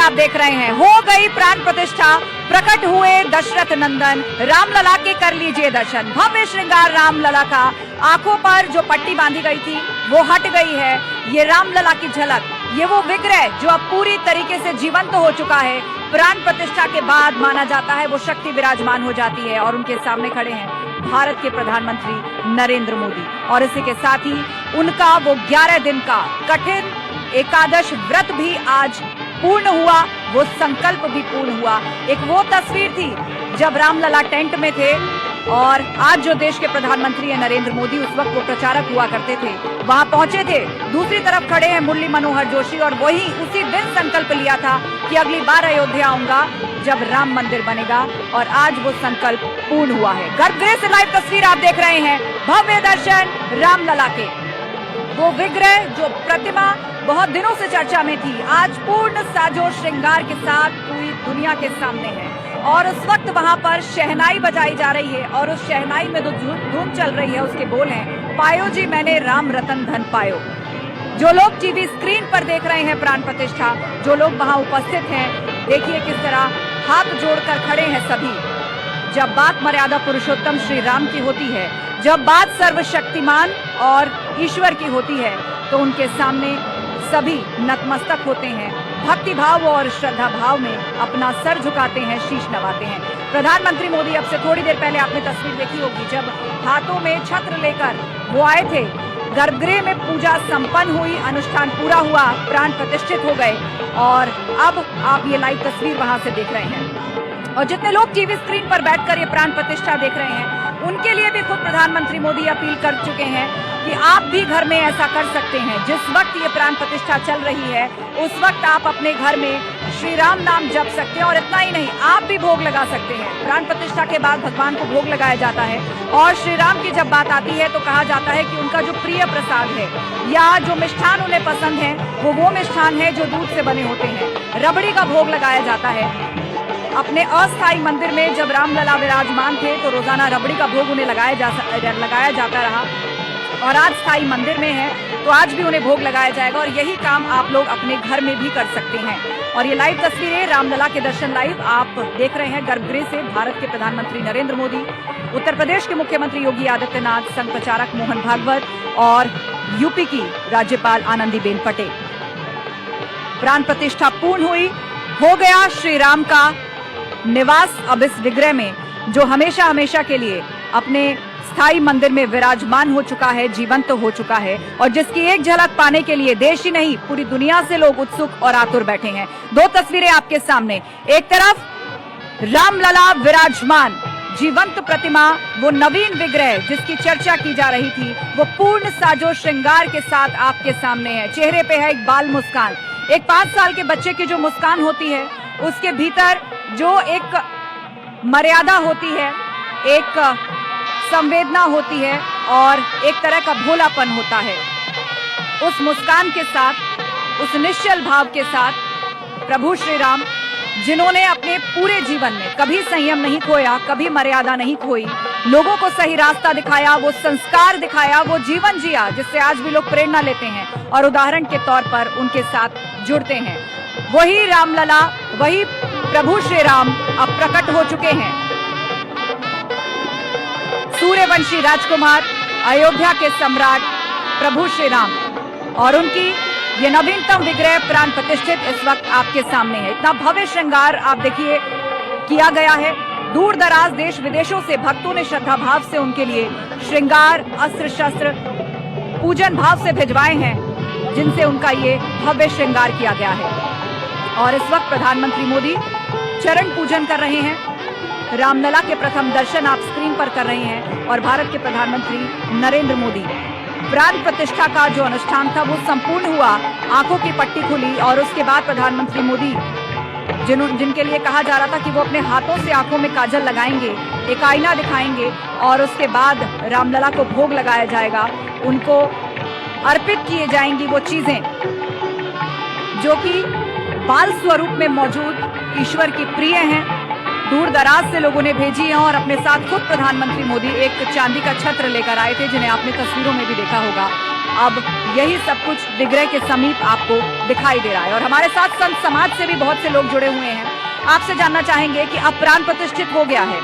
आप देख रहे हैं। हो गई प्राण प्रतिष्ठा, प्रकट हुए दशरथ नंदन, रामलला के कर लीजिए दर्शन। भव्य श्रृंगार रामलला का, आंखों पर जो पट्टी बांधी गई थी वो हट गई है। ये रामलला की झलक, ये वो विग्रह जो अब पूरी तरीके से जीवंत हो चुका है। प्राण प्रतिष्ठा के बाद माना जाता है वो शक्ति विराजमान हो जाती है और उनके सामने खड़े हैं भारत के प्रधानमंत्री नरेंद्र मोदी। और इसी के साथ ही उनका वो 11 दिन का कठिन एकादश व्रत भी आज पूर्ण हुआ, वो संकल्प भी पूर्ण हुआ। एक वो तस्वीर थी जब रामलला टेंट में थे और आज जो देश के प्रधानमंत्री हैं नरेंद्र मोदी, उस वक्त वो प्रचारक हुआ करते थे, वहां पहुंचे थे। दूसरी तरफ खड़े हैं मुरली मनोहर जोशी और वही उसी दिन संकल्प लिया था कि अगली बार अयोध्या आऊंगा जब राम मंदिर बनेगा, और आज वो संकल्प पूर्ण हुआ है। गर्भगृह से लाइव तस्वीर आप देख रहे हैं, भव्य दर्शन रामलला के। वो विग्रह, जो प्रतिमा बहुत दिनों से चर्चा में थी, आज पूर्ण साजो श्रृंगार के साथ पूरी दुनिया के सामने है। और उस वक्त वहां पर शहनाई बजाई जा रही है और उस शहनाई में जो धुन चल रही है उसके बोल हैं, पायो जी मैंने राम रतन धन पायो। जो लोग टीवी स्क्रीन पर देख रहे हैं प्राण प्रतिष्ठा, जो लोग वहां उपस्थित हैं, देखिए किस तरह हाथ जोड़कर खड़े हैं सभी। जब बात मर्यादा पुरुषोत्तम श्री राम की होती है, जब बात सर्वशक्तिमान और ईश्वर की होती है, तो उनके सामने सभी नतमस्तक होते हैं, भक्ति भाव और श्रद्धा भाव में अपना सर झुकाते हैं, शीश नवाते हैं। प्रधानमंत्री मोदी अब से थोड़ी देर पहले आपने तस्वीर देखी होगी, जब हाथों में छत्र लेकर वो आए थे, गर्भगृह में पूजा संपन्न हुई, अनुष्ठान पूरा हुआ, प्राण प्रतिष्ठित हो गए। और अब आप ये लाइव तस्वीर वहां से देख रहे हैं। और जितने लोग टीवी स्क्रीन पर बैठकर ये प्राण प्रतिष्ठा देख रहे हैं, उनके लिए भी खुद प्रधानमंत्री मोदी अपील कर चुके हैं कि आप भी घर में ऐसा कर सकते हैं। जिस वक्त ये प्राण प्रतिष्ठा चल रही है, उस वक्त आप अपने घर में श्री राम नाम जप सकते हैं। और इतना ही नहीं, आप भी भोग लगा सकते हैं। प्राण प्रतिष्ठा के बाद भगवान को भोग लगाया जाता है और श्री राम की जब बात आती है तो कहा जाता है कि उनका जो प्रिय प्रसाद है या जो मिष्ठान उन्हें पसंद है, वो मिष्ठान है जो दूध से बने होते हैं। रबड़ी का भोग लगाया जाता है। अपने अस्थायी मंदिर में जब रामलला विराजमान थे तो रोजाना रबड़ी का भोग उन्हें लगाया जाता रहा, और आज स्थायी मंदिर में है तो आज भी उन्हें भोग लगाया जाएगा। और यही काम आप लोग अपने घर में भी कर सकते हैं। और ये लाइव तस्वीरें रामलला के दर्शन लाइव आप देख रहे हैं गर्भगृह से। भारत के प्रधानमंत्री नरेंद्र मोदी, उत्तर प्रदेश के मुख्यमंत्री योगी आदित्यनाथ, संघ प्रचारक मोहन भागवत और यूपी की राज्यपाल आनंदीबेन पटेल। प्राण प्रतिष्ठा पूर्ण हुई, हो गया श्री राम का निवास अब इस विग्रह में, जो हमेशा हमेशा के लिए अपने स्थायी मंदिर में विराजमान हो चुका है, जीवंत हो चुका है, और जिसकी एक झलक पाने के लिए देश ही नहीं पूरी दुनिया से लोग उत्सुक और आतुर बैठे हैं। दो तस्वीरें आपके सामने, एक तरफ रामलला विराजमान जीवंत प्रतिमा, वो नवीन विग्रह जिसकी चर्चा की जा रही थी, वो पूर्ण साजो श्रृंगार के साथ आपके सामने है। चेहरे पे है एक बाल मुस्कान, एक 5 साल के बच्चे की जो मुस्कान होती है, उसके भीतर जो एक मर्यादा होती है, एक संवेदना होती है और एक तरह का भोलापन होता है। उस मुस्कान के साथ, उस निश्चल भाव के साथ प्रभु श्री राम, जिन्होंने अपने पूरे जीवन में कभी संयम नहीं खोया, कभी मर्यादा नहीं खोई, लोगों को सही रास्ता दिखाया, वो संस्कार दिखाया, वो जीवन जिया जिससे आज भी लोग प्रेरणा लेते हैं और उदाहरण के तौर पर उनके साथ जुड़ते हैं। वही रामलला, वही प्रभु श्री राम अब प्रकट हो चुके हैं। सूर्यवंशी राजकुमार, अयोध्या के सम्राट प्रभु श्री राम, और उनकी ये नवीनतम विग्रह प्राण प्रतिष्ठित इस वक्त आपके सामने है। इतना भव्य श्रृंगार आप देखिए किया गया है। दूर दराज देश विदेशों से भक्तों ने श्रद्धा भाव से उनके लिए श्रृंगार, अस्त्र शस्त्र, पूजन भाव से भिजवाए हैं, जिनसे उनका ये भव्य श्रृंगार किया गया है। और इस वक्त प्रधानमंत्री मोदी चरण पूजन कर रहे हैं। रामलला के प्रथम दर्शन आप स्क्रीन पर कर रहे हैं और भारत के प्रधानमंत्री नरेंद्र मोदी, प्राण प्रतिष्ठा का जो अनुष्ठान था वो संपूर्ण हुआ, आंखों की पट्टी खुली और उसके बाद प्रधानमंत्री मोदी, जिनके लिए कहा जा रहा था कि वो अपने हाथों से आंखों में काजल लगाएंगे, एक आईना दिखाएंगे और उसके बाद रामलला को भोग लगाया जाएगा, उनको अर्पित किए जाएंगी वो चीजें जो कि बाल स्वरूप में मौजूद ईश्वर की प्रिय हैं। दूर दराज से लोगों ने भेजी हैं और अपने साथ खुद प्रधानमंत्री मोदी एक चांदी का छत्र लेकर आए थे, जिन्हें आपने तस्वीरों में भी देखा होगा। अब यही सब कुछ विग्रह के समीप आपको दिखाई दे रहा है। और हमारे साथ संत समाज से भी बहुत से लोग जुड़े हुए हैं। आपसे जानना चाहेंगे कि अब प्राण प्रतिष्ठित हो गया है,